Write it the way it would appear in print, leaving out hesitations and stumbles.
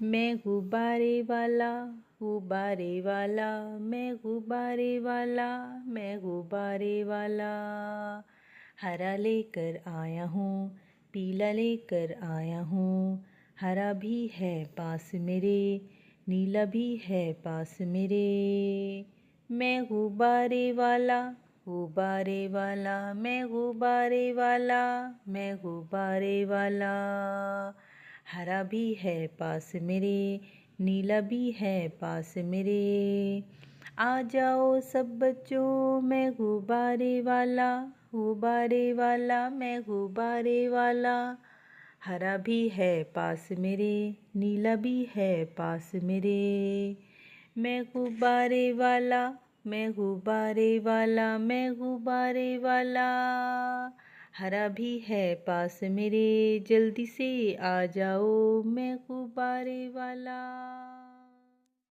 मैं गुब्बारे वाला, गुब्बारे वाला, मैं गुब्बारे वाला, मैं गुब्बारे वाला। हरा लेकर आया हूँ, पीला लेकर आया हूँ। हरा भी है पास मेरे, नीला भी है पास मेरे। मैं गुब्बारे वाला, गुब्बारे वाला, मैं गुब्बारे वाला, मैं गुब्बारे वाला। हरा भी है पास मेरे, नीला भी है पास मेरे। आ जाओ सब बच्चों, मैं गुब्बारे वाला, गुब्बारे वाला, मैं गुब्बारे वाला। हरा भी है पास मेरे, नीला भी है पास मेरे। मैं गुब्बारे वाला, मैं गुब्बारे वाला, मैं गुब्बारे वाला। हरा भी है पास मेरे, जल्दी से आ जाओ, मैं गुब्बारे वाला।